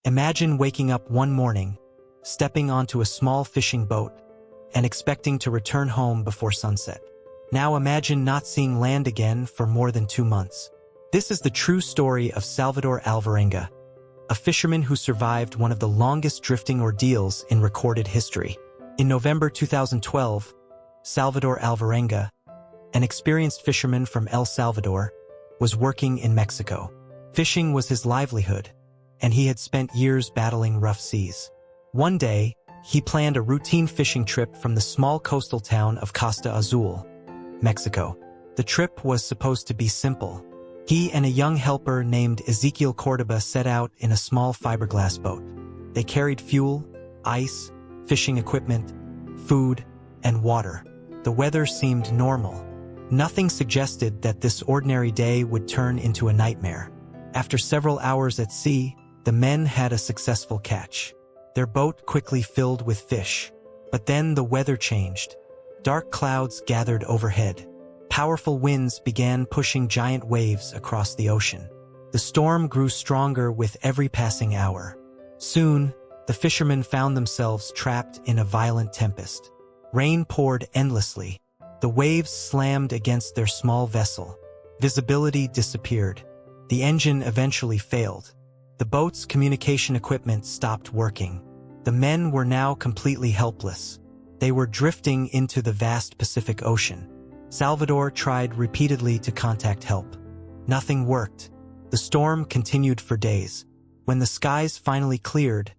Imagine waking up one morning, stepping onto a small fishing boat, and expecting to return home before sunset. Now imagine not seeing land again for more than 2 months. This is the true story of Salvador Alvarenga, a fisherman who survived one of the longest drifting ordeals in recorded history. In November 2012, Salvador Alvarenga, an experienced fisherman from El Salvador, was working in Mexico. Fishing was his livelihood, and he had spent years battling rough seas. One day, he planned a routine fishing trip from the small coastal town of Costa Azul, Mexico. The trip was supposed to be simple. He and a young helper named Ezequiel Cordoba set out in a small fiberglass boat. They carried fuel, ice, fishing equipment, food, and water. The weather seemed normal. Nothing suggested that this ordinary day would turn into a nightmare. After several hours at sea, the men had a successful catch. Their boat quickly filled with fish. But then the weather changed. Dark clouds gathered overhead. Powerful winds began pushing giant waves across the ocean. The storm grew stronger with every passing hour. Soon, the fishermen found themselves trapped in a violent tempest. Rain poured endlessly. The waves slammed against their small vessel. Visibility disappeared. The engine eventually failed. The boat's communication equipment stopped working. The men were now completely helpless. They were drifting into the vast Pacific Ocean. Salvador tried repeatedly to contact help. Nothing worked. The storm continued for days. When the skies finally cleared,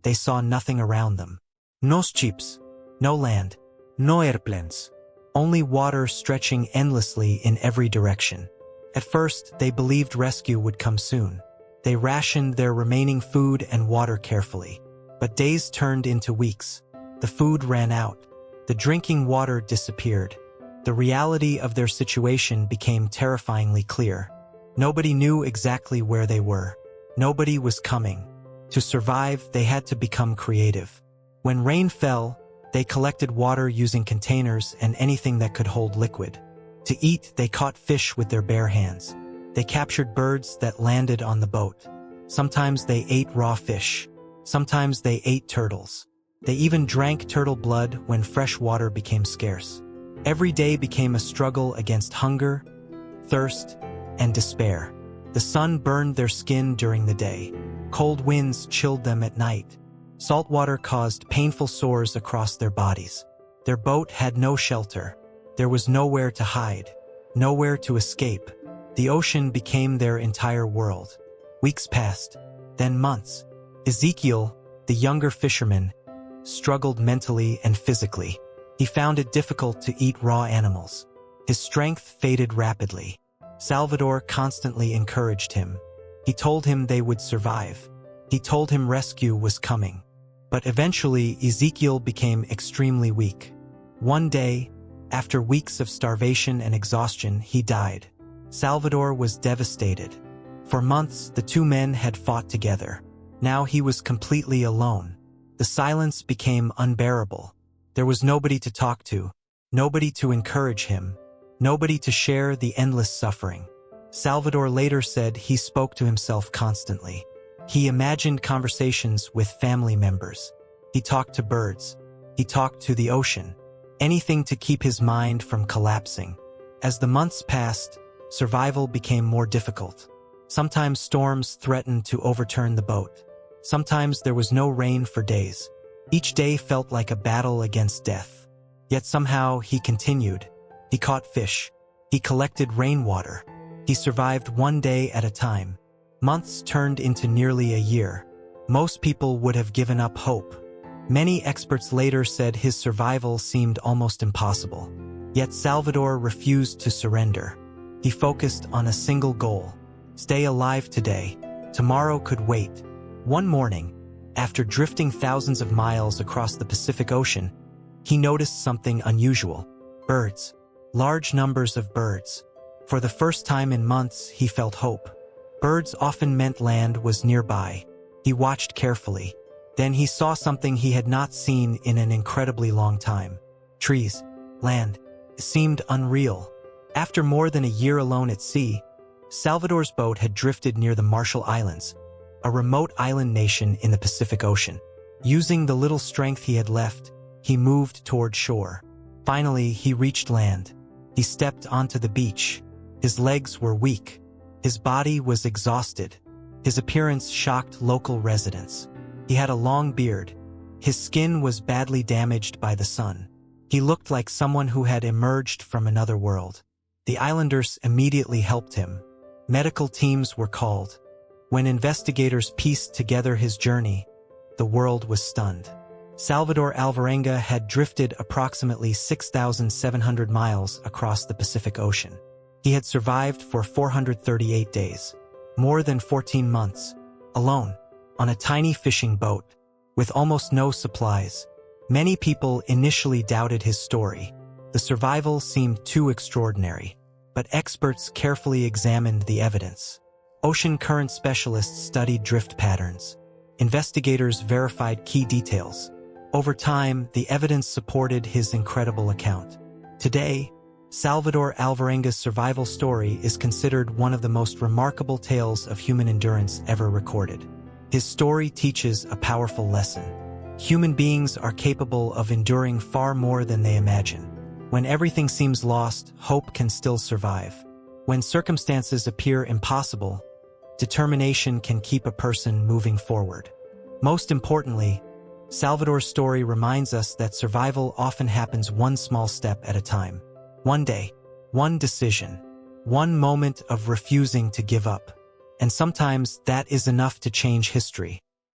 they saw nothing around them. No ships, no land, no airplanes. Only water stretching endlessly in every direction. At first, they believed rescue would come soon. They rationed their remaining food and water carefully. But days turned into weeks. The food ran out. The drinking water disappeared. The reality of their situation became terrifyingly clear. Nobody knew exactly where they were. Nobody was coming. To survive, they had to become creative. When rain fell, they collected water using containers and anything that could hold liquid. To eat, they caught fish with their bare hands. They captured birds that landed on the boat. Sometimes they ate raw fish. Sometimes they ate turtles. They even drank turtle blood when fresh water became scarce. Every day became a struggle against hunger, thirst, and despair. The sun burned their skin during the day. Cold winds chilled them at night. Salt water caused painful sores across their bodies. Their boat had no shelter. There was nowhere to hide, nowhere to escape. The ocean became their entire world. Weeks passed, then months. Ezequiel, the younger fisherman, struggled mentally and physically. He found it difficult to eat raw animals. His strength faded rapidly. Salvador constantly encouraged him. He told him they would survive. He told him rescue was coming. But eventually, Ezequiel became extremely weak. One day, after weeks of starvation and exhaustion, he died. Salvador was devastated. For months, the two men had fought together. Now he was completely alone. The silence became unbearable. There was nobody to talk to, nobody to encourage him, nobody to share the endless suffering. Salvador later said he spoke to himself constantly. He imagined conversations with family members. He talked to birds. He talked to the ocean. Anything to keep his mind from collapsing. As the months passed, survival became more difficult. Sometimes storms threatened to overturn the boat. Sometimes there was no rain for days. Each day felt like a battle against death. Yet somehow he continued. He caught fish. He collected rainwater. He survived one day at a time. Months turned into nearly a year. Most people would have given up hope. Many experts later said his survival seemed almost impossible. Yet Salvador refused to surrender. He focused on a single goal. Stay alive today. Tomorrow could wait. One morning, after drifting thousands of miles across the Pacific Ocean, he noticed something unusual. Birds. Large numbers of birds. For the first time in months, he felt hope. Birds often meant land was nearby. He watched carefully. Then he saw something he had not seen in an incredibly long time. Trees. Land. It seemed unreal. After more than a year alone at sea, Salvador's boat had drifted near the Marshall Islands, a remote island nation in the Pacific Ocean. Using the little strength he had left, he moved toward shore. Finally, he reached land. He stepped onto the beach. His legs were weak. His body was exhausted. His appearance shocked local residents. He had a long beard. His skin was badly damaged by the sun. He looked like someone who had emerged from another world. The islanders immediately helped him. Medical teams were called. When investigators pieced together his journey, the world was stunned. Salvador Alvarenga had drifted approximately 6,700 miles across the Pacific Ocean. He had survived for 438 days, more than 14 months, alone, on a tiny fishing boat, with almost no supplies. Many people initially doubted his story. The survival seemed too extraordinary, but experts carefully examined the evidence. Ocean current specialists studied drift patterns. Investigators verified key details. Over time, the evidence supported his incredible account. Today, Salvador Alvarenga's survival story is considered one of the most remarkable tales of human endurance ever recorded. His story teaches a powerful lesson. Human beings are capable of enduring far more than they imagine. When everything seems lost, hope can still survive. When circumstances appear impossible, determination can keep a person moving forward. Most importantly, Salvador's story reminds us that survival often happens one small step at a time. One day, one decision, one moment of refusing to give up. And sometimes that is enough to change history.